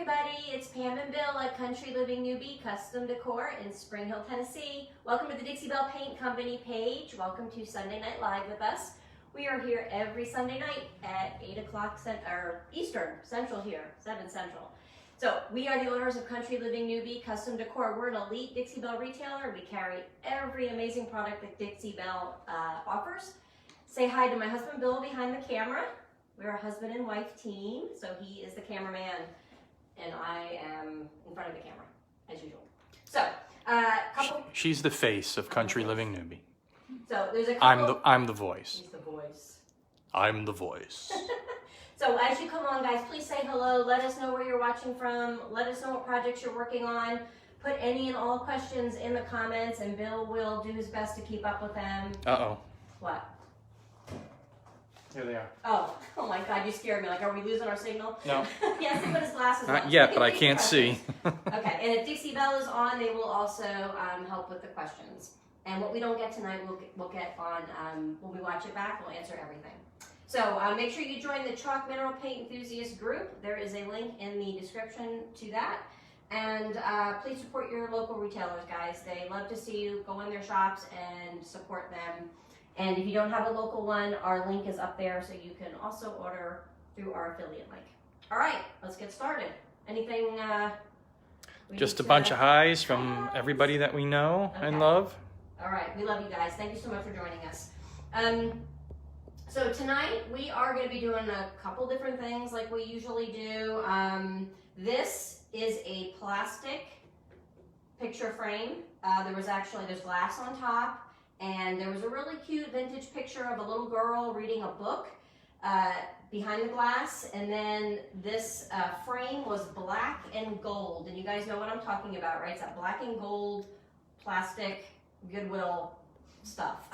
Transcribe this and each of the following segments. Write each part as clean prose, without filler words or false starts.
everybody, it's Pam and Bill at Country Living Newbie Custom Decor in Spring Hill, Tennessee. Welcome to the Dixie Belle Paint Company page. Welcome to Sunday Night Live with us. We are here every Sunday night at 8 o'clock Eastern, Central here, 7 Central. So we are the owners of Country Living Newbie Custom Decor. We're an elite Dixie Belle retailer. We carry every amazing product that Dixie Belle offers. Say hi to my husband Bill behind the camera. We're a husband and wife team, so he is the cameraman and I am in front of the camera, as usual. So, She's the face of Country Living Newbie. So there's a couple. I'm the voice. He's the voice. I'm the voice. So as you come on, guys, please say hello. Let us know where you're watching from. Let us know what projects you're working on. Put any and all questions in the comments, and Bill will do his best to keep up with them. Uh-oh. What? Here they are. Oh my God, you scared me. Like, are we losing our signal? No. Yes, he put his glasses on. Not yet, but I can't see. Okay, and if Dixie Belle is on, they will also help with the questions. And what we don't get tonight, we'll get on, when we watch it back, we'll answer everything. So make sure you join the Chalk Mineral Paint Enthusiast group. There is a link in the description to that. And please support your local retailers, guys. They love to see you go in their shops and support them. And if you don't have a local one, our link is up there, so you can also order through our affiliate link. All right, let's get started. Anything? Just a bunch of highs from everybody that we know and love. All right, we love you guys. Thank you so much for joining us. So tonight we are going to be doing a couple different things like we usually do. This is a plastic picture frame. There's glass on top. And there was a really cute vintage picture of a little girl reading a book behind the glass. And then this frame was black and gold. And you guys know what I'm talking about, right? It's that black and gold plastic Goodwill stuff.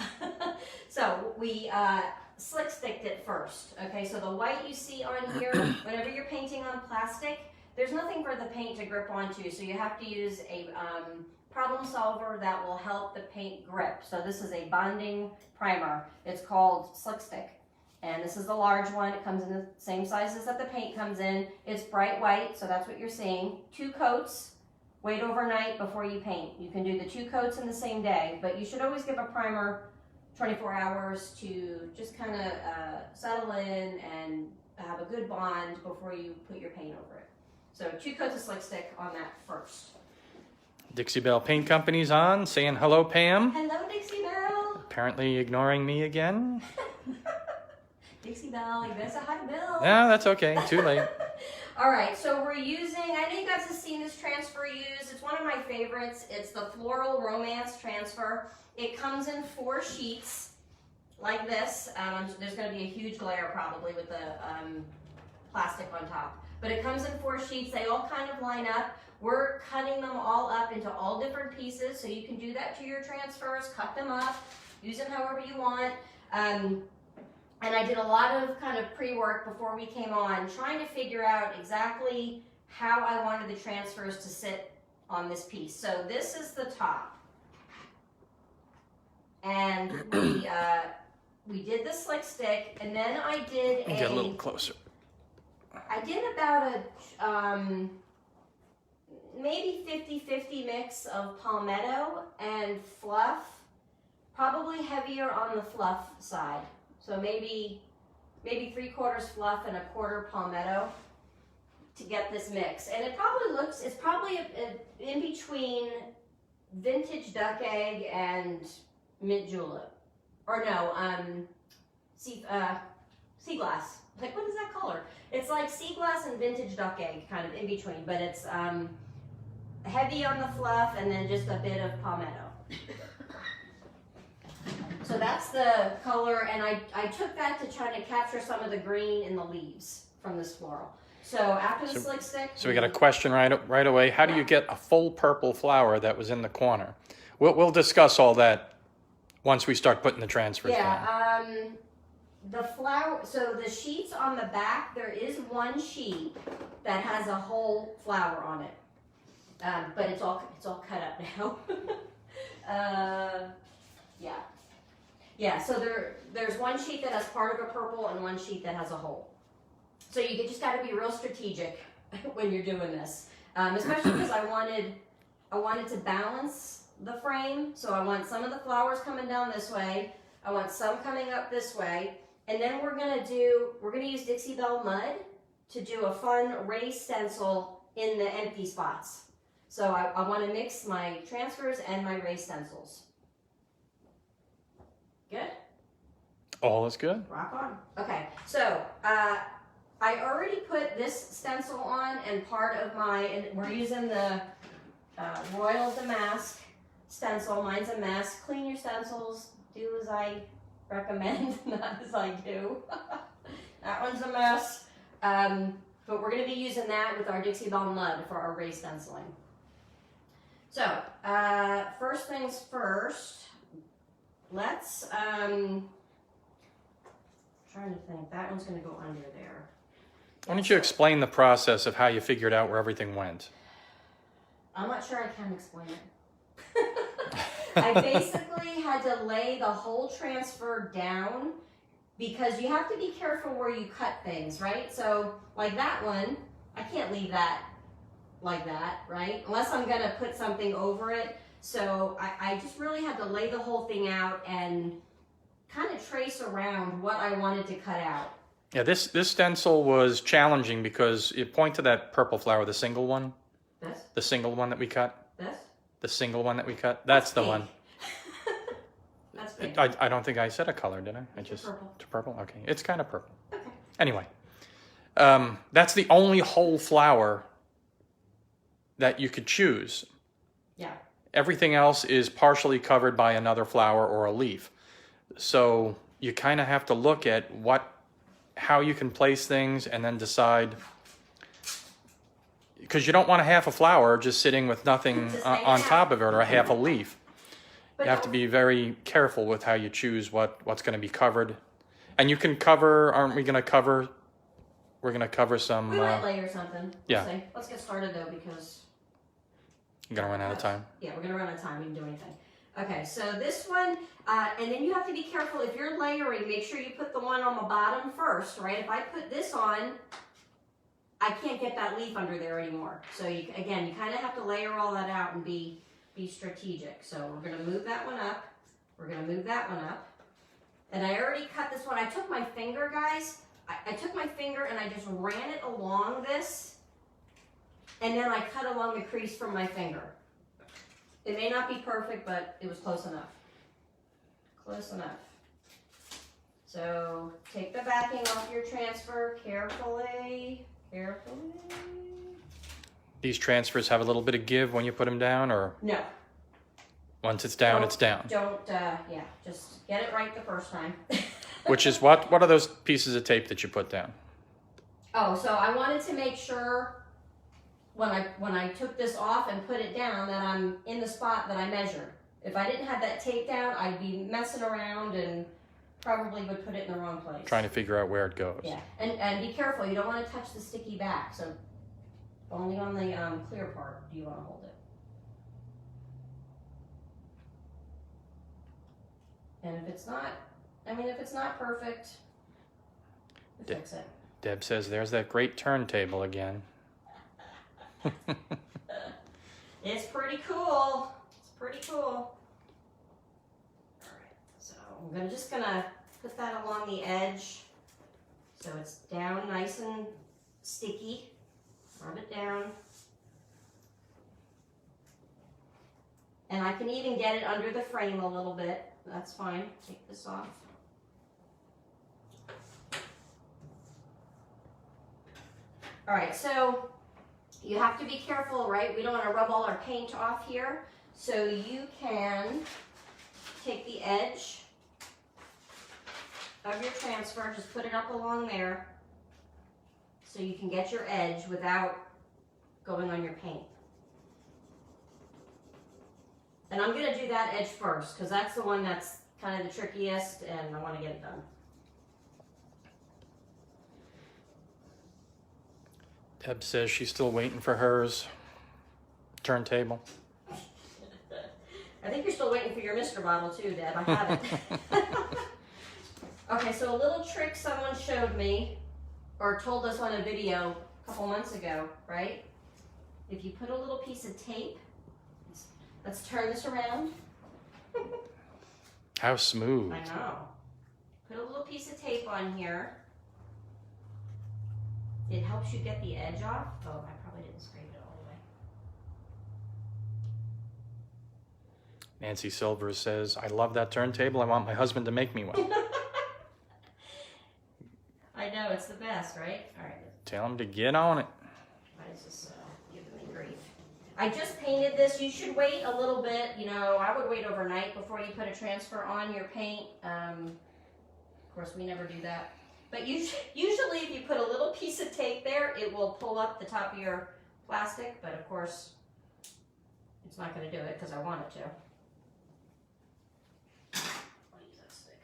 So we slick sticked it first. Okay, so the white you see on here, whenever you're painting on plastic, there's nothing for the paint to grip onto. So you have to use a problem solver that will help the paint grip. So this is a bonding primer. It's called Slick Stick. And this is the large one. It comes in the same sizes that the paint comes in. It's bright white, so that's what you're seeing. 2 coats. Wait overnight before you paint. You can do the 2 coats in the same day, but you should always give a primer 24 hours to just kind of settle in and have a good bond before you put your paint over it. So 2 coats of Slick Stick on that first. Dixie Belle Paint Company's on, saying hello, Pam. Hello, Dixie Belle. Apparently ignoring me again. Dixie Belle, you better say hi to Bill. No, that's okay. Too late. All right, so we're using, I know you guys have seen this transfer used. It's one of my favorites. It's the Floral Romance transfer. It comes in 4 sheets like this. There's going to be a huge glare probably with the plastic on top. But it comes in 4 sheets. They all kind of line up. We're cutting them all up into all different pieces, so you can do that to your transfers, cut them up, use them however you want. And I did a lot of kind of pre-work before we came on, trying to figure out exactly how I wanted the transfers to sit on this piece. So this is the top. And we did the Slick Stick, and then I did Get a little closer. I did about a maybe 50-50 mix of Palmetto and Fluff, probably heavier on the Fluff side. So maybe 3/4 Fluff and 1/4 Palmetto to get this mix. And it probably looks, it's probably in between vintage duck egg and mint julep. Or no, sea glass. Like, what is that color? It's like sea glass and vintage duck egg, kind of in between, but it's heavy on the Fluff and then just a bit of Palmetto. So that's the color, and I took that to try to capture some of the green in the leaves from this floral. So after the Slick Stick... So we got a question right away. How do you get a full purple flower that was in the corner? We'll discuss all that once we start putting the transfers down. The flower, so the sheets on the back, there is one sheet that has a whole flower on it. But it's all cut up now. Yeah, so there's one sheet that has part of a purple and one sheet that has a hole. So you just got to be real strategic when you're doing this, especially because I wanted to balance the frame. So I want some of the flowers coming down this way. I want some coming up this way. And then we're gonna use Dixie Belle mud to do a fun raised stencil in the empty spots. So I want to mix my transfers and my raised stencils. Good? All is good. Rock on. Okay, so I already put this stencil on, and part of and we're using the Royal Damask stencil. Mine's a mess. Clean your stencils. Do as I recommend, not as I do. That one's a mess. But we're going to be using that with our Dixie Belle mud for our raised stenciling. So, first things first, let's, trying to think, that one's going to go under there. Why don't you explain the process of how you figured out where everything went? I'm not sure I can explain it. I basically had to lay the whole transfer down because you have to be careful where you cut things, right? So, like that one, I can't leave that like that, right? Unless I'm gonna put something over it. So I just really had to lay the whole thing out and kind of trace around what I wanted to cut out. Yeah, this stencil was challenging because you point to that purple flower, the single one. This? The single one that we cut. This? The single one that we cut. That's the pink. one. That's pink. I don't think I said a color, did I? It's purple. To purple? Okay. It's kind of purple. Okay. Anyway, that's the only whole flower that you could choose. Yeah. Everything else is partially covered by another flower or a leaf. So you kind of have to look at how you can place things and then decide, because you don't want a half a flower just sitting with nothing on top of it, or a half a leaf. But you have to be very careful with how you choose what's going to be covered. And you can cover, aren't we going to cover? We're going to cover some... We might layer something. Yeah. We'll see. Let's get started though, because... You're going to run out of time? Yeah, we're going to run out of time. We can do anything. Okay, so this one, and then you have to be careful. If you're layering, make sure you put the one on the bottom first, right? If I put this on, I can't get that leaf under there anymore. So again, you kind of have to layer all that out and be strategic. So we're going to move that one up. We're going to move that one up. And I already cut this one. I took my finger, guys. I took my finger and I just ran it along this. And then I cut along the crease from my finger. It may not be perfect, but it was close enough. Close enough. So take the backing off your transfer carefully. Carefully. These transfers have a little bit of give when you put them down, or? No. Once it's down, it's down. Yeah, just get it right the first time. Which is what are those pieces of tape that you put down? Oh, so I wanted to make sure when I took this off and put it down that I'm in the spot that I measured. If I didn't have that tape down, I'd be messing around and probably would put it in the wrong place. Trying to figure out where it goes. Yeah, and be careful. You don't want to touch the sticky back. So only on the clear part do you want to hold it. And if it's not perfect, fix it. Deb says, there's that great turntable again. It's pretty cool. It's pretty cool. All right, so I'm just gonna put that along the edge so it's down nice and sticky. Rub it down. And I can even get it under the frame a little bit. That's fine. Take this off. All right, so you have to be careful, right? We don't want to rub all our paint off here. So you can take the edge of your transfer, just put it up along there so you can get your edge without going on your paint. And I'm going to do that edge first because that's the one that's kind of the trickiest and I want to get it done. Deb says she's still waiting for hers. Turntable. I think you're still waiting for your Mr. bottle too, Deb. I have it. Okay, so a little trick someone showed me or told us on a video a couple months ago, right? If you put a little piece of tape, let's turn this around. How smooth. I know. Put a little piece of tape on here. It helps you get the edge off. Oh, I probably didn't scrape it all the way. Nancy Silvers says, I love that turntable. I want my husband to make me one. I know, it's the best, right? All right. Tell him to get on it. Why is this giving me grief? I just painted this. You should wait a little bit. You know, I would wait overnight before you put a transfer on your paint. Of course, we never do that. But usually if you put a little piece of tape there, it will pull up the top of your plastic. But of course, it's not going to do it because I want it to. I'll use that stick.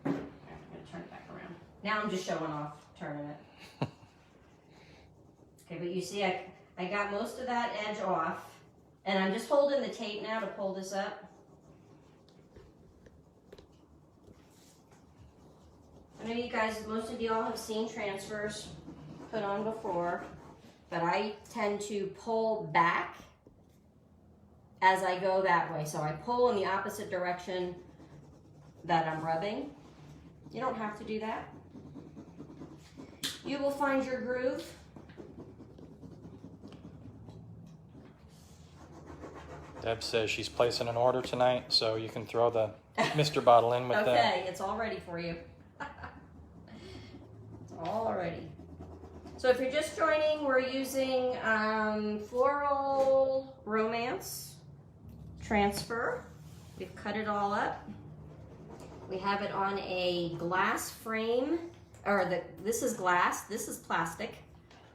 I'm going to turn it back around. Now I'm just showing off turning it. Okay, but you see I got most of that edge off. And I'm just holding the tape now to pull this up. I know you guys, most of y'all have seen transfers put on before, but I tend to pull back as I go that way. So I pull in the opposite direction that I'm rubbing. You don't have to do that. You will find your groove. Deb says she's placing an order tonight, so you can throw the Mr. bottle in with that. Okay, it's all ready for you. Alrighty. So if you're just joining, we're using Floral Romance transfer. We've cut it all up. We have it on a glass frame, this is glass, this is plastic.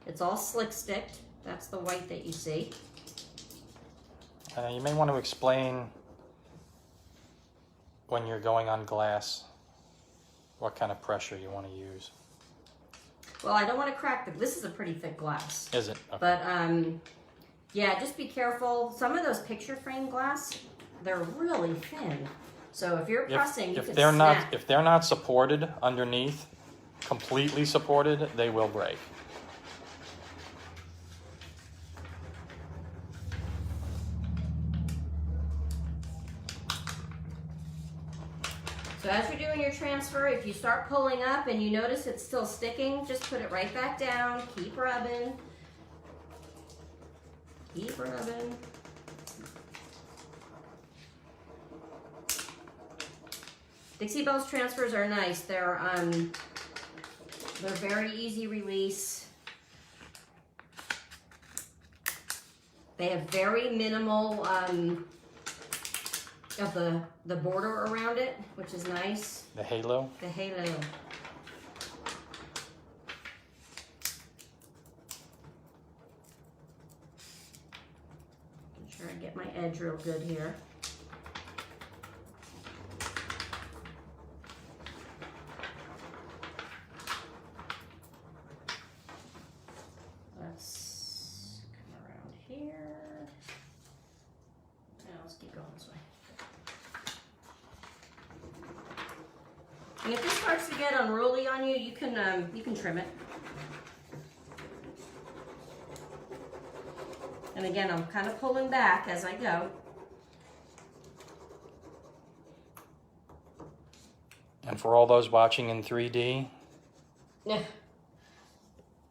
It's all slick sticked. That's the white that you see. You may want to explain when you're going on glass what kind of pressure you want to use. Well, I don't want to crack this is a pretty thick glass. Is it? Okay. But yeah, just be careful. Some of those picture frame glass, they're really thin. So if you're pressing, you can snap. If they're not supported underneath, completely supported, they will break. So as you're doing your transfer, if you start pulling up and you notice it's still sticking, just put it right back down. Keep rubbing. Keep rubbing. Dixie Belle's transfers are nice. They're very easy release. They have very minimal of the border around it, which is nice. The halo? The halo. Make sure I get my edge real good here. Let's come around here. Now let's keep going this way. And if this starts to get unruly on you, you can trim it. And again, I'm kind of pulling back as I go. And for all those watching in 3D?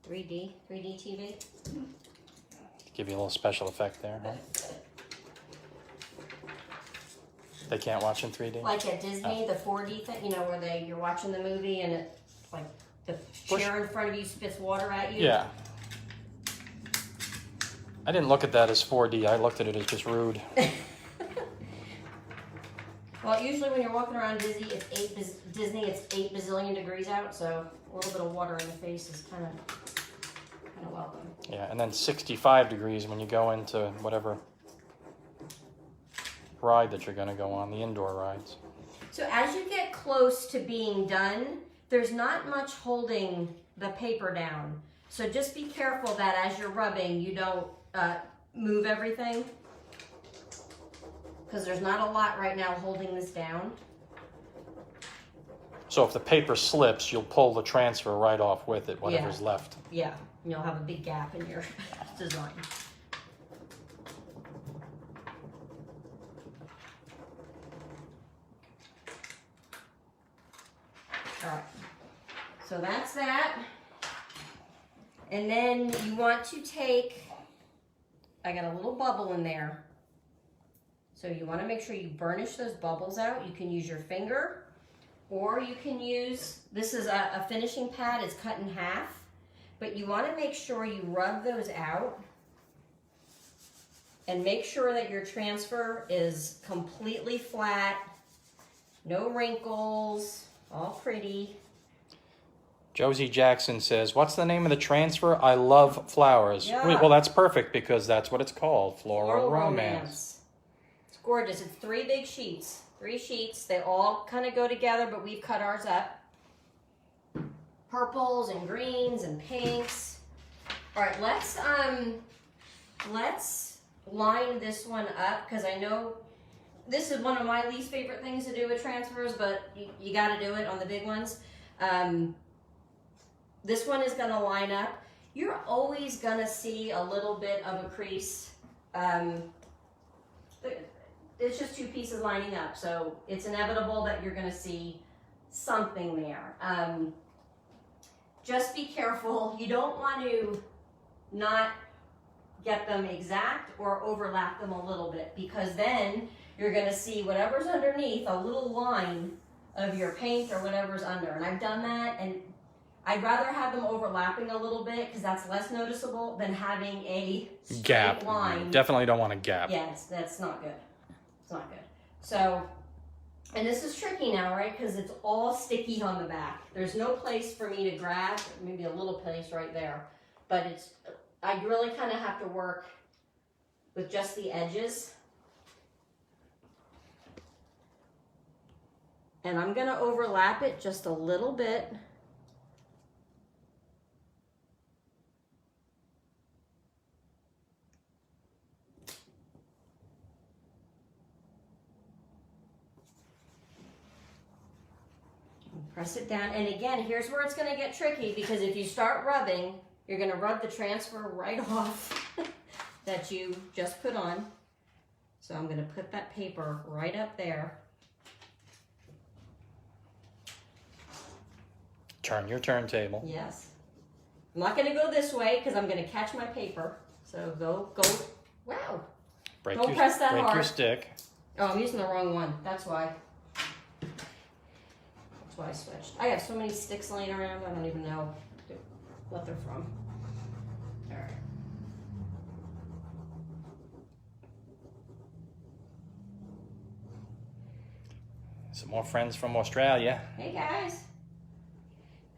3D TV. Give you a little special effect there, huh? They can't watch in 3D? Like at Disney, the 4D thing, you know, where you're watching the movie and it, like, the chair in front of you spits water at you. Yeah. I didn't look at that as 4D. I looked at it as just rude. Well, usually when you're walking around Disney, it's 8 bazillion degrees out, so a little bit of water in the face is kind of welcome. Yeah, and then 65 degrees when you go into whatever ride that you're going to go on, the indoor rides. So as you get close to being done, there's not much holding the paper down. So just be careful that as you're rubbing, you don't move everything, because there's not a lot right now holding this down. So if the paper slips, you'll pull the transfer right off with it, whatever's left. Yeah, and you'll have a big gap in your design. All right, so that's that. And then you want to take, I got a little bubble in there. So you want to make sure you burnish those bubbles out. You can use your finger, or you can use, this is a finishing pad, it's cut in half. But you want to make sure you rub those out and make sure that your transfer is completely flat, no wrinkles, all pretty. Josie Jackson says, what's the name of the transfer? I love flowers. Yeah. Well, that's perfect because that's what it's called, Floral Romance. Romance. It's gorgeous. It's 3 big sheets. 3 sheets. They all kind of go together, but we've cut ours up. Purples and greens and pinks. All right, let's line this one up because I know this is one of my least favorite things to do with transfers, but you got to do it on the big ones. This one is going to line up. You're always going to see a little bit of a crease. It's just 2 pieces lining up, so it's inevitable that you're going to see something there. Just be careful. You don't want to not get them exact or overlap them a little bit, because then you're going to see whatever's underneath, a little line of your paint or whatever's under. And I've done that, and I'd rather have them overlapping a little bit because that's less noticeable than having a gap line. Definitely don't want a gap. Yes, that's not good. It's not good. So, and this is tricky now, right? Because it's all sticky on the back. There's no place for me to grab, maybe a little place right there. But it's, I really kind of have to work with just the edges. And I'm going to overlap it just a little bit. Press it down, and again, here's where it's going to get tricky, because if you start rubbing, you're going to rub the transfer right off that you just put on. So I'm going to put that paper right up there. Turn your turntable. Yes. I'm not going to go this way because I'm going to catch my paper. So go. Wow. Don't press that hard. Break your stick. Oh, I'm using the wrong one. That's why. That's why I switched. I have so many sticks laying around, I don't even know what they're from. All right. Some more friends from Australia. Hey guys.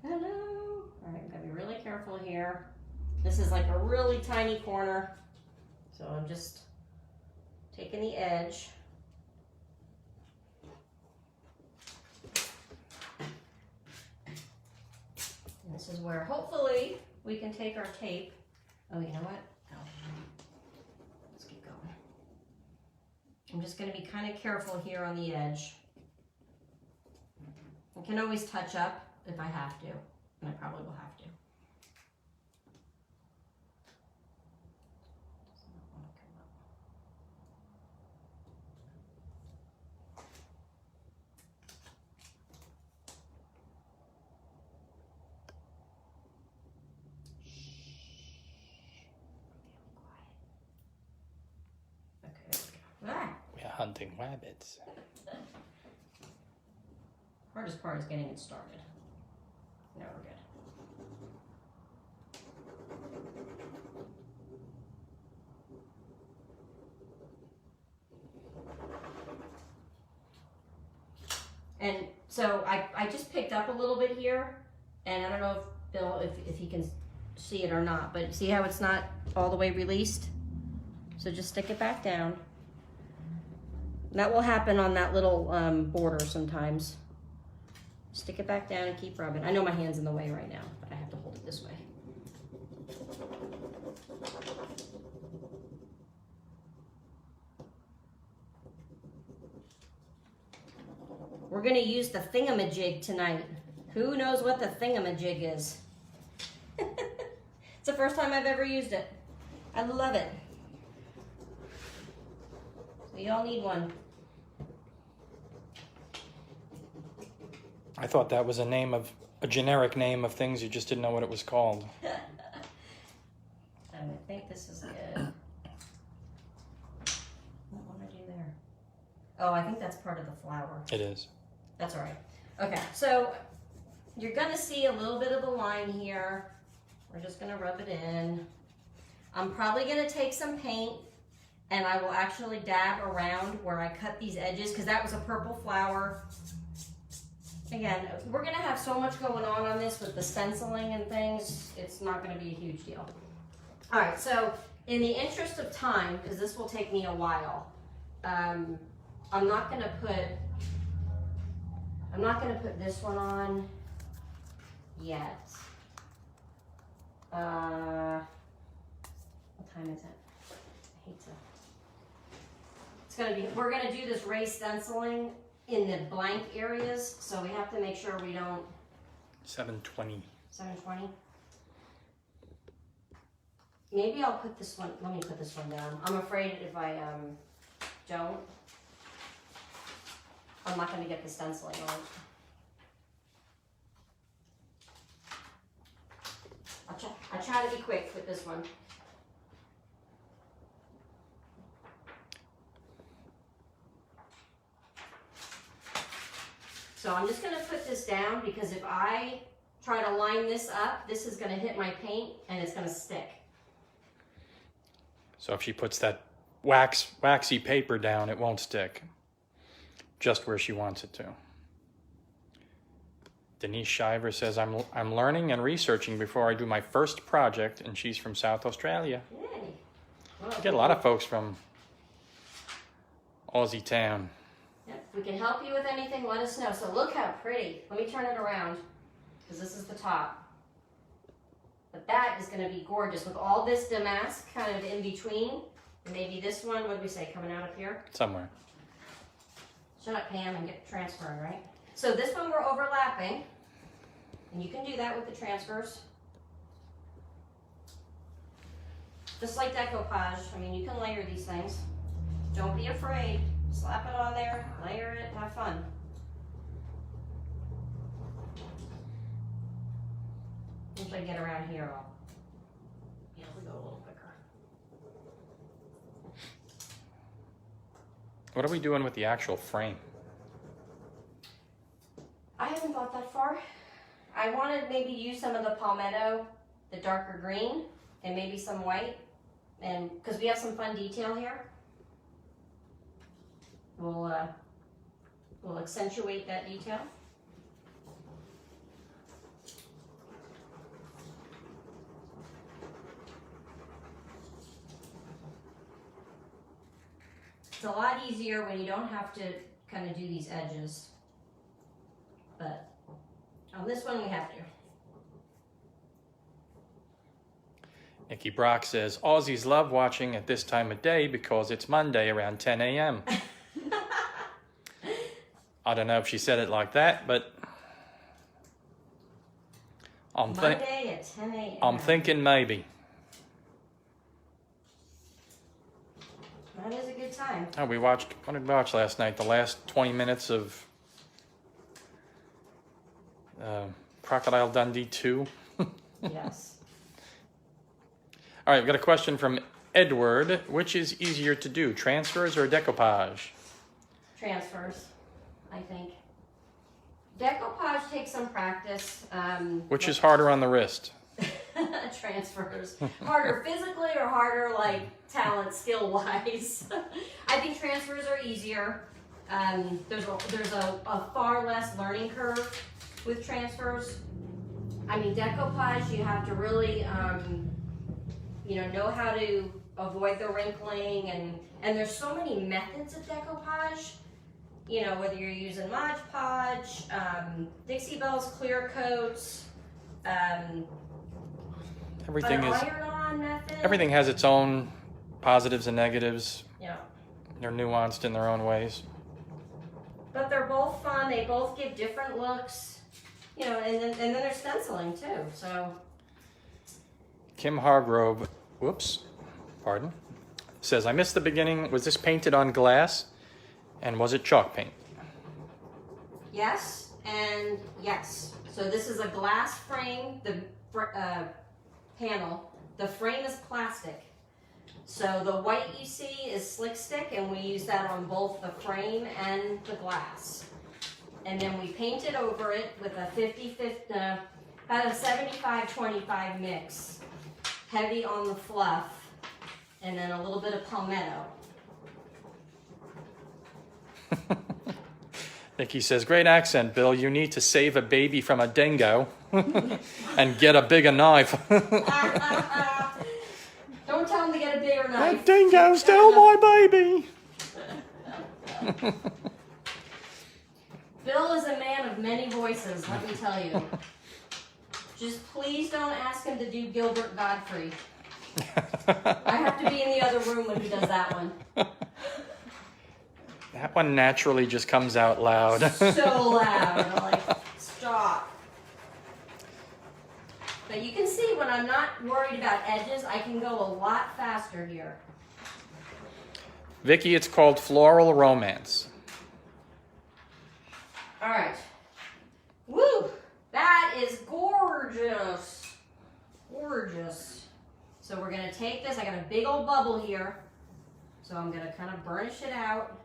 Hello. All right, gotta be really careful here. This is like a really tiny corner, so I'm just taking the edge. This is where hopefully we can take our tape. Oh, you know what? No. Let's keep going. I'm just going to be kind of careful here on the edge. I can always touch up if I have to, and I probably will have to. We're hunting rabbits. Hardest part is getting it started. Now we're good. And so I just picked up a little bit here, and I don't know if Bill, if he can see it or not, but see how it's not all the way released? So just stick it back down. That will happen on that little border sometimes. Stick it back down and keep rubbing. I know my hand's in the way right now, but I have to hold it this way. We're going to use the Thing-A-Ma-Jig tonight. Who knows what the Thing-A-Ma-Jig is? It's the first time I've ever used it. I love it. We all need one. I thought that was a generic name of things. You just didn't know what it was called. I think this is good. What want I do there? Oh, I think that's part of the flower. It is. That's all right. Okay, so you're gonna see a little bit of a line here. We're just gonna rub it in. I'm probably gonna take some paint and I will actually dab around where I cut these edges because that was a purple flower. Again, we're gonna have so much going on this with the stenciling and things, it's not gonna be a huge deal. All right, so in the interest of time, because this will take me a while, I'm not gonna put this one on yet. What time is it? I hate to. It's gonna be, we're gonna do this raised stenciling in the blank areas, so we have to make sure we don't. 720. 720. Maybe I'll put this one, let me put this one down. I'm afraid if I don't, I'm not gonna get the stenciling on. I try to be quick with this one. So I'm just gonna put this down because if I try to line this up, this is gonna hit my paint and it's gonna stick. So if she puts that waxy paper down, it won't stick. Just where she wants it to. Denise Shiver says, I'm learning and researching before I do my first project, and she's from South Australia. Yay. Well, I get a lot of folks from Aussie town. Yep. If we can help you with anything, let us know. So look how pretty. Let me turn it around, because this is the top. But that is going to be gorgeous with all this damask kind of in between. And maybe this one, what did we say, coming out up here? Somewhere. Shut up, Pam, and get transferring, right? So this one we're overlapping, and you can do that with the transfers. Just like decoupage, I mean, you can layer these things. Don't be afraid. Slap it on there, layer it, have fun. Once I get around here, I'll be able to go a little quicker. What are we doing with the actual frame? I haven't thought that far. I wanted maybe use some of the Palmetto, the darker green, and maybe some white, and because we have some fun detail here. We'll accentuate that detail. It's a lot easier when you don't have to kind of do these edges. But on this one, we have to. Nikki Brock says, Aussies love watching at this time of day because it's Monday around 10 a.m. I don't know if she said it like that, but Monday at 10 a.m. I'm thinking maybe. That is a good time. Oh, what did we watch last night? The last 20 minutes of Crocodile Dundee 2. Yes. All right, we've got a question from Edward. Which is easier to do, transfers or decoupage? Transfers, I think. Decoupage takes some practice. Which is harder on the wrist? Transfers. Harder physically or harder like talent, skill-wise? I think transfers are easier. There's a far less learning curve with transfers. I mean, decoupage, you have to really, know how to avoid the wrinkling, and there's so many methods of decoupage. You know, whether you're using Mod Podge, Dixie Belle's clear coats, iron-on method. Everything has its own positives and negatives. Yeah. They're nuanced in their own ways. But they're both fun. They both give different looks. You know, and then they're stenciling too, so. Kim Hargrove, whoops, pardon, says, I missed the beginning. Was this painted on glass? And was it chalk paint? Yes, and yes. So this is a glass frame, the panel. The frame is plastic. So the white you see is slick stick, and we use that on both the frame and the glass. And then we painted over it with a 50-50, about a 75-25 mix. Heavy on the fluff, and then a little bit of palmetto. Nikki says, great accent, Bill. You need to save a baby from a dingo and get a bigger knife. Don't tell him to get a bigger knife. That dingo stole my baby. Bill is a man of many voices, let me tell you. Just please don't ask him to do Gilbert Godfrey. I have to be in the other room when he does that one. That one naturally just comes out loud. So loud. I'm like, stop. But you can see when I'm not worried about edges, I can go a lot faster here. Vicky, it's called Floral Romance. All right. Woo! That is gorgeous. Gorgeous. So we're going to take this. I got a big old bubble here. So I'm going to kind of burnish it out.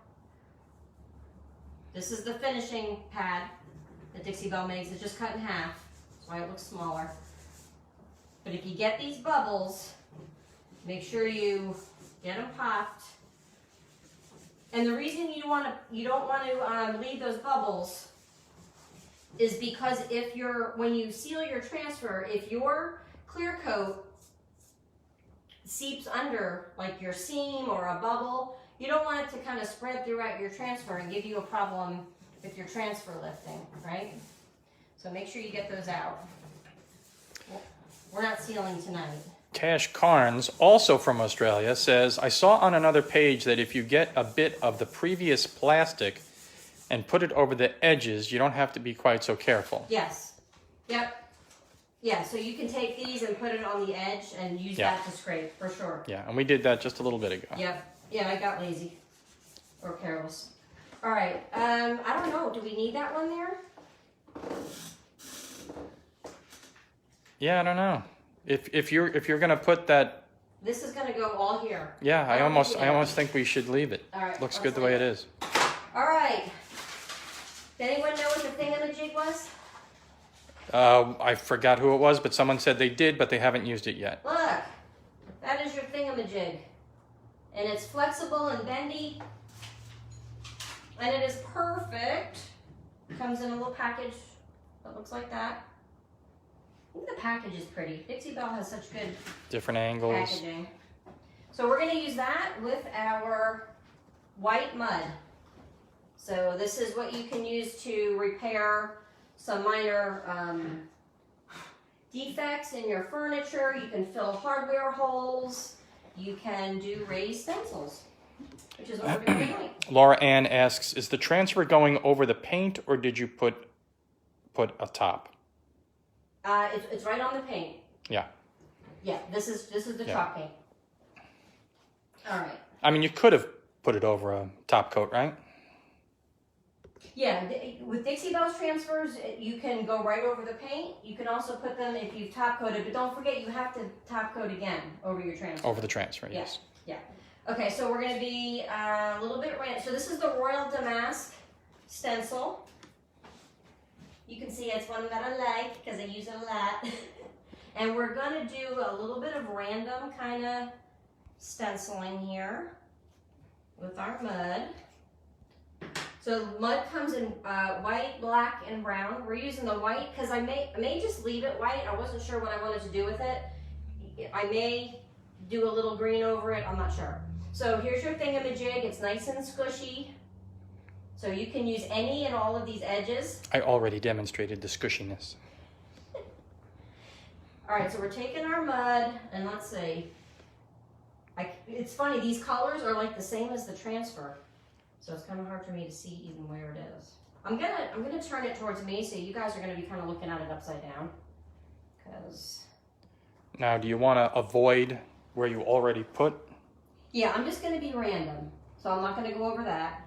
This is the finishing pad that Dixie Belle makes. It's just cut in half. That's why it looks smaller. But if you get these bubbles, make sure you get them popped. And the reason you don't want to leave those bubbles is because when you seal your transfer, if your clear coat seeps under like your seam or a bubble, you don't want it to kind of spread throughout your transfer and give you a problem with your transfer lifting, right? So make sure you get those out. We're not sealing tonight. Cash Carnes, also from Australia, says, I saw on another page that if you get a bit of the previous plastic and put it over the edges, you don't have to be quite so careful. Yes. Yep. Yeah, so you can take these and put it on the edge and use that to scrape, for sure. Yeah, and we did that just a little bit ago. Yep. Yeah, I got lazy. Or careless. All right. I don't know. Do we need that one there? Yeah, I don't know. If you're gonna put that. This is gonna go all here. Yeah, I almost think we should leave it. All right. Looks good the way it is. All right. Does anyone know what the Thing-A-Ma-Jig was? I forgot who it was, but someone said they did, but they haven't used it yet. Look, that is your Thing-A-Ma-Jig. And it's flexible and bendy. And it is perfect. Comes in a little package that looks like that. I think the package is pretty. Dixie Belle has such good different angles. Packaging. So we're going to use that with our white mud. So this is what you can use to repair some minor defects in your furniture. You can fill hardware holes. You can do raised stencils, which is what we're going to be doing. Laura Ann asks, is the transfer going over the paint or did you put a top? It's right on the paint. Yeah. Yeah, this is the chalk paint. All right. I mean, you could have put it over a top coat, right? Yeah, with Dixie Belle's transfers, you can go right over the paint. You can also put them if you've top coated, but don't forget you have to top coat again over your transfer. Over the transfer, yes. Yeah. Okay, so we're going to be a little bit random. So this is the Royal Damask stencil. You can see it's one that I like because I use it a lot. And we're going to do a little bit of random kind of stenciling here with our mud. So mud comes in white, black, and brown. We're using the white because I may just leave it white. I wasn't sure what I wanted to do with it. I may do a little green over it. I'm not sure. So here's your Thing-A-Ma-Jig. It's nice and squishy. So you can use any and all of these edges. I already demonstrated the squishiness. All right, so we're taking our mud, and let's see. It's funny, these colors are like the same as the transfer. So it's kind of hard for me to see even where it is. I'm gonna turn it towards me, so you guys are gonna be kind of looking at it upside down. Cause. Now, do you want to avoid where you already put? Yeah, I'm just gonna be random, so I'm not gonna go over that.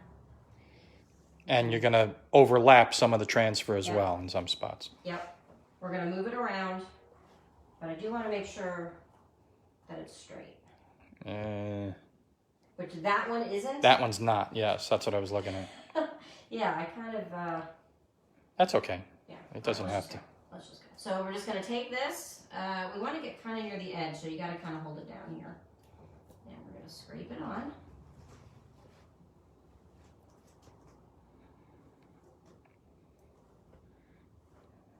And you're gonna overlap some of the transfer as well in some spots. Yep. We're gonna move it around, but I do want to make sure that it's straight. Which that one isn't? That one's not, yes. That's what I was looking at. Yeah, I kind of... That's okay. Yeah. It doesn't have to. Let's just go. So we're just going to take this. We want to get kind of near the edge, so you got to kind of hold it down here. And we're going to scrape it on.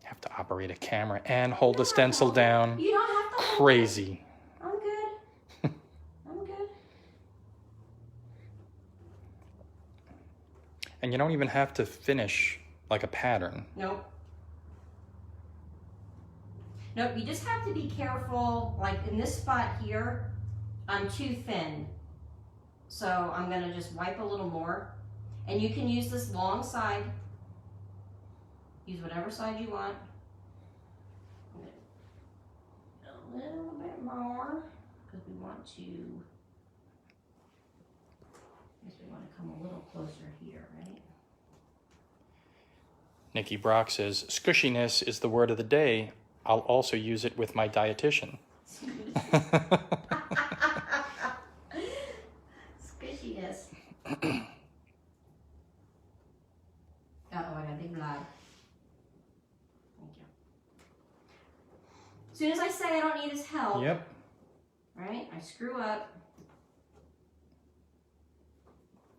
You have to operate a camera and hold the stencil down. You don't have to hold Crazy. I'm good. I'm good. And you don't even have to finish like a pattern. Nope. Nope, you just have to be careful. Like in this spot here, I'm too thin. So I'm gonna just wipe a little more. And you can use this long side. Use whatever side you want. A little bit more, because we want to, I guess we want to come a little closer here, right? Nikki Brock says, squishiness is the word of the day. I'll also use it with my dietitian. Squishiness. Uh-oh, I got a big lie. Thank you. As soon as I say I don't need his help, Yep. right, I screw up.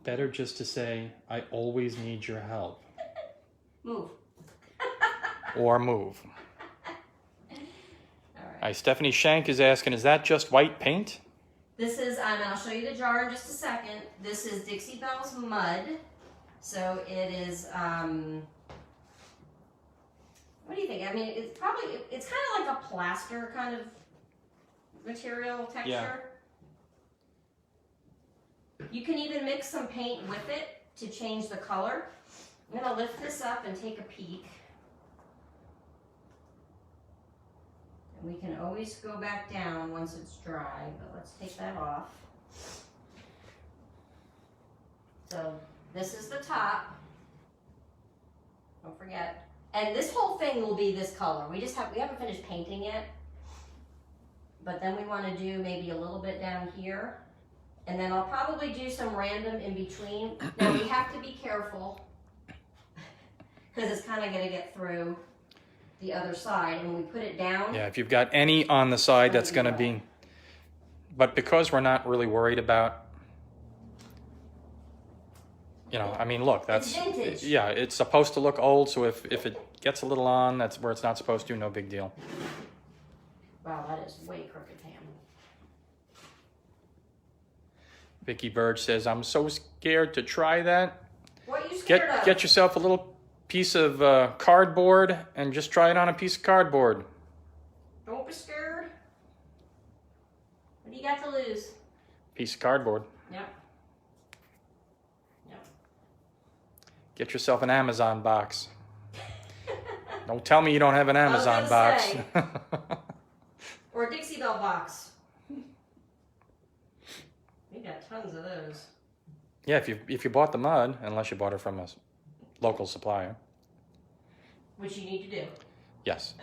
Better just to say, I always need your help. Move. Or move. All right. Stephanie Shank is asking, is that just white paint? This is, and I'll show you the jar in just a second. This is Dixie Belle's mud. So it is, what do you think? I mean, it's probably, it's kind of like a plaster kind of material texture. Yeah. You can even mix some paint with it to change the color. I'm going to lift this up and take a peek. And we can always go back down once it's dry, but let's take that off. So this is the top. Don't forget. And this whole thing will be this color. We haven't finished painting it. But then we want to do maybe a little bit down here. And then I'll probably do some random in between. Now we have to be careful because it's kind of going to get through the other side. And when we put it down. Yeah, if you've got any on the side, that's going to be... But because we're not really worried about... You know, I mean, look, that's... It's vintage. Yeah, it's supposed to look old, so if it gets a little on, that's where it's not supposed to, no big deal. Wow, that is way crooked, Pam. Vicky Bird says, I'm so scared to try that. What are you scared of? Get yourself a little piece of cardboard and just try it on a piece of cardboard. Don't be scared. What do you got to lose? Piece of cardboard. Yep. Yep. Get yourself an Amazon box. Don't tell me you don't have an Amazon box. Say. Or a Dixie Belle box. We got tons of those. Yeah, if you bought the mud, unless you bought it from a local supplier. Which you need to do. Yes.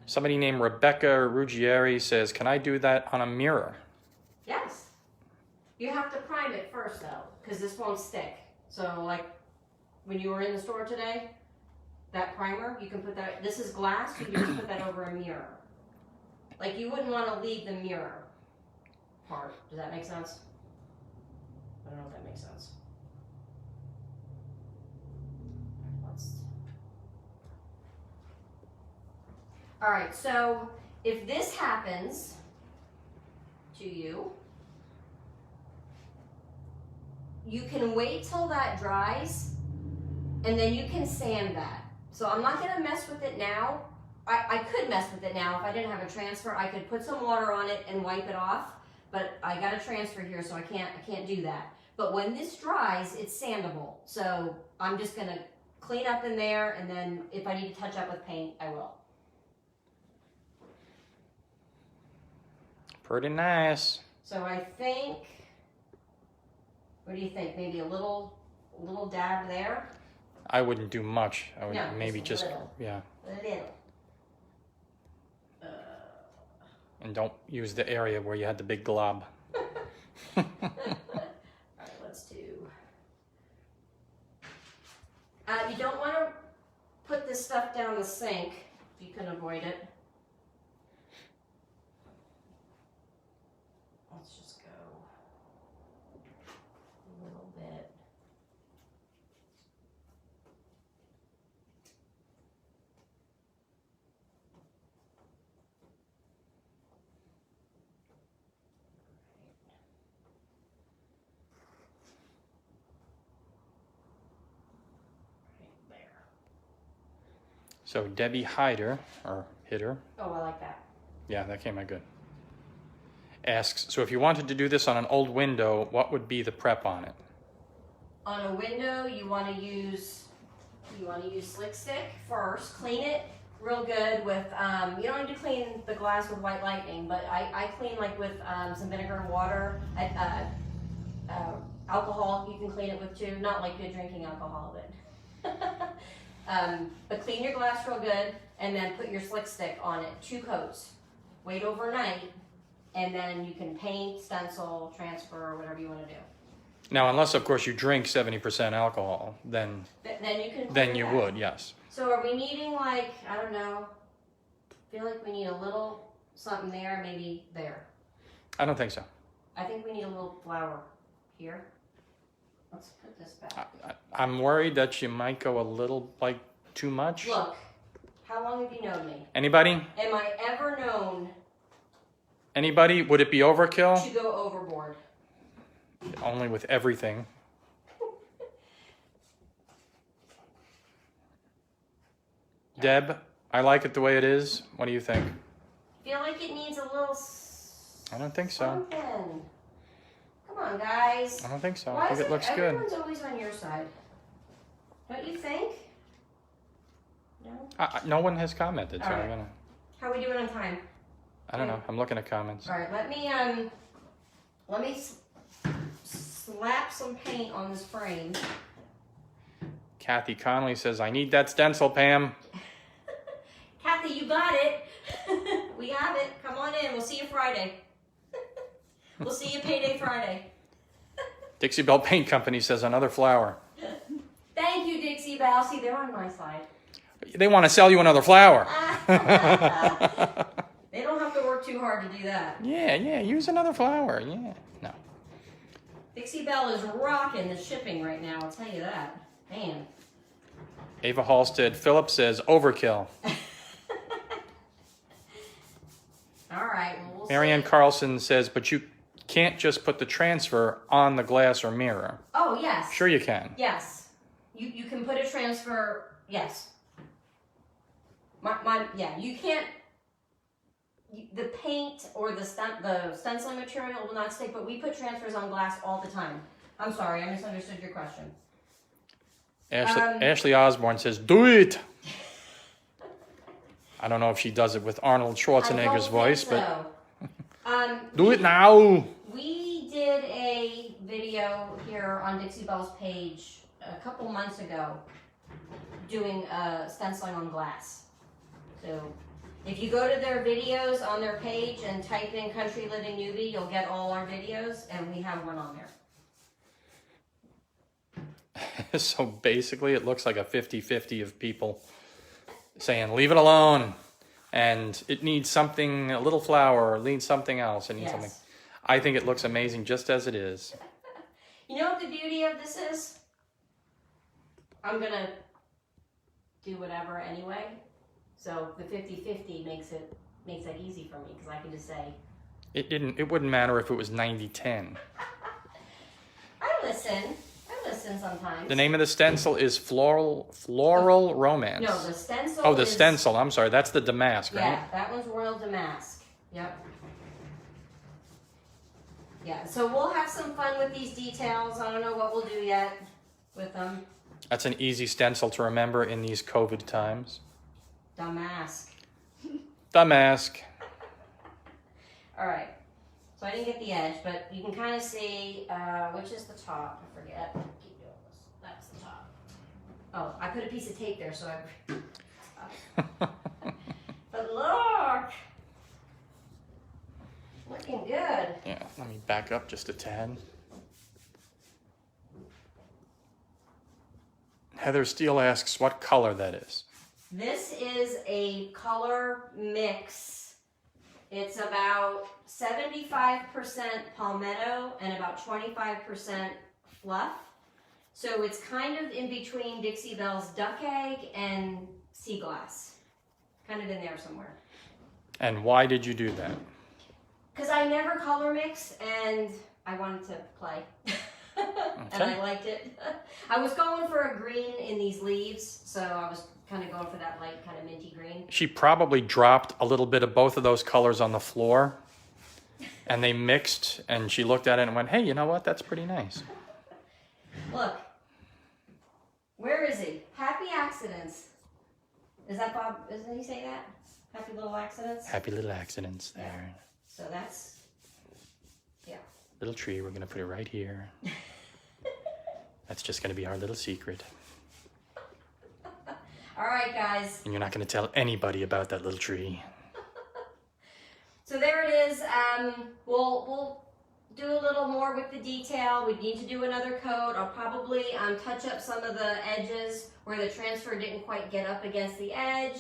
Somebody named Rebecca Ruggieri says, can I do that on a mirror? Yes. You have to prime it first though, because this won't stick. So like when you were in the store today, that primer, you can put that, this is glass, you can just put that over a mirror. Like you wouldn't want to leave the mirror part. Does that make sense? I don't know if that makes sense. All right, so if this happens to you, you can wait till that dries and then you can sand that. So I'm not gonna mess with it now. I could mess with it now if I didn't have a transfer. I could put some water on it and wipe it off, but I got a transfer here, so I can't do that. but when this dries, it's sandable. So I'm just gonna clean up in there, and then if I need to touch up with paint, I will. Pretty nice. So I think, what do you think? Maybe a little dab there? I wouldn't do much. I would No, maybe just little. yeah. A little. And don't use the area where you had the big glob. All right, let's do. You don't want to put this stuff down the sink if you can avoid it. Let's just go a little bit. So Debbie Hider, or Hitter, Oh, I like that. yeah, that came out good, asks, so if you wanted to do this on an old window, what would be the prep on it? On a window, you want to use slick stick first. Clean it real good with you don't need to clean the glass with white lightning, but I clean like with some vinegar and water. Alcohol you can clean it with too, not like good drinking alcohol, but but clean your glass real good, and then put your slick stick on it, 2 coats. Wait overnight, and then you can paint, stencil, transfer, whatever you want to do. Now, unless of course you drink 70% alcohol, then Then you can. then you would, yes. So are we needing, like, I don't know, I feel like we need a little something there, maybe there. I don't think so. I think we need a little flower here. Let's put this back. I'm worried that you might go a little, like, too much. Look, how long have you known me? Anybody? Am I ever known Anybody? Would it be overkill? to go overboard? Only with everything. Deb, I like it the way it is. What do you think? Feel like it needs a little I don't think so. something. Come on, guys. I don't think so. Why I think is it looks good. Everyone's always on your side. Don't you think? No? No one has commented, so All I'm right. gonna. How are we doing on time? I don't know. I'm looking at comments. All right, let me slap some paint on this frame. Kathy Connolly says, "I need that stencil, Pam." Kathy, you got it. We have it. Come on in. We'll see you Friday. We'll see you payday Friday. Dixie Belle Paint Company says another flower. Thank you, Dixie Belle. See, they're on my side. They want to sell you another flower. They don't have to work too hard to do that. Yeah, use another flower. Yeah, no. Dixie Belle is rocking the shipping right now, I'll tell you that. Man. Ava Halstead Phillips says overkill. All right, well, we'll Marianne see. Carlson says, but you can't just put the transfer on the glass or mirror. Oh, yes. Sure you can. Yes. You can put a transfer, yes. Yeah, you can't, the paint or the stenciling material will not stick, but we put transfers on glass all the time. I'm sorry, I misunderstood your question. Ashley Osborne says, do it. I don't know if she does it with Arnold Schwarzenegger's voice, but do it now. We did a video here on Dixie Belle's page a couple months ago doing stenciling on glass. So if you go to their videos on their page and type in Country Living Newbie, you'll get all our videos, and we have one on there. So basically it looks like a 50-50 of people saying, leave it alone. And it needs something, a little flower, or it needs something else. It needs Yes. something. I think it looks amazing just as it is. You know what the beauty of this is? I'm going to do whatever anyway. So the 50-50 makes that easy for me, because I can just say, It wouldn't matter if it was 90-10. I listen sometimes. The name of the stencil is Floral Romance. No, the stencil Oh, the is, stencil. I'm sorry. That's the Damask, right? Yeah, that one's Royal Damask. Yep. Yeah, so we'll have some fun with these details. I don't know what we'll do yet with them. That's an easy stencil to remember in these COVID times. Damask. Damask. All right. So I didn't get the edge, but you can kind of see which is the top. I forget. Keep doing this. That's the top. Oh, I put a piece of tape there, so I. But look, looking good. Yeah, let me back up just a tad. Heather Steele asks what color that is. This is a color mix. It's about 75% Palmetto and about 25% Fluff. So it's kind of in between Dixie Belle's Duck Egg and Sea Glass. Kind of in there somewhere. And why did you do that? Because I never color mix and I wanted to play. And I liked it. I was going for a green in these leaves, so I was kind of going for that light kind of minty green. She probably dropped a little bit of both of those colors on the floor and they mixed and she looked at it and went, hey, you know what? That's pretty nice. Look. Where is he? Happy accidents. Is that Bob? Doesn't he say that? Happy little accidents? Happy little accidents there. Yeah. So that's, yeah. Little tree, we're going to put it right here. That's just going to be our little secret. All right, guys. And you're not going to tell anybody about that little tree. So there it is. We'll do a little more with the detail. We need to do another coat. I'll probably touch up some of the edges where the transfer didn't quite get up against the edge.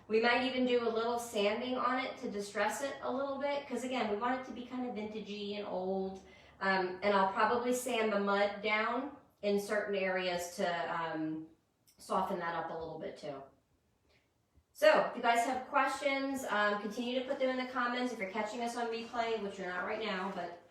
We might even do a little sanding on it to distress it a little bit, because again, we want it to be kind of vintagey and old. And I'll probably sand the mud down in certain areas to soften that up a little bit too. So if you guys have questions, continue to put them in the comments. If you're catching us on replay, which you're not right now, but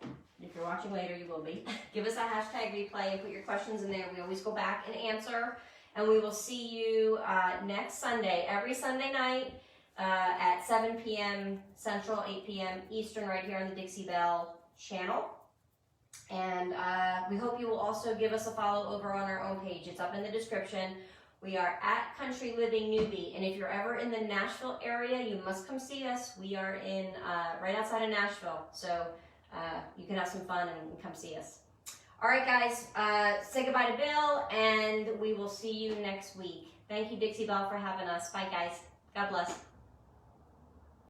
if you're watching later, you will be. Give us a hashtag replay and put your questions in there. We always go back and answer. And we will see you next Sunday, every Sunday night at 7 p.m. Central, 8 p.m. Eastern, right here on the Dixie Belle channel. And we hope you will also give us a follow over on our own page. It's up in the description. We are at Country Living Newbie. And if you're ever in the Nashville area, you must come see us. We are in right outside of Nashville. So you can have some fun and come see us. All right, guys, say goodbye to Bill, and we will see you next week. Thank you, Dixie Belle, for having us. Bye, guys. God bless.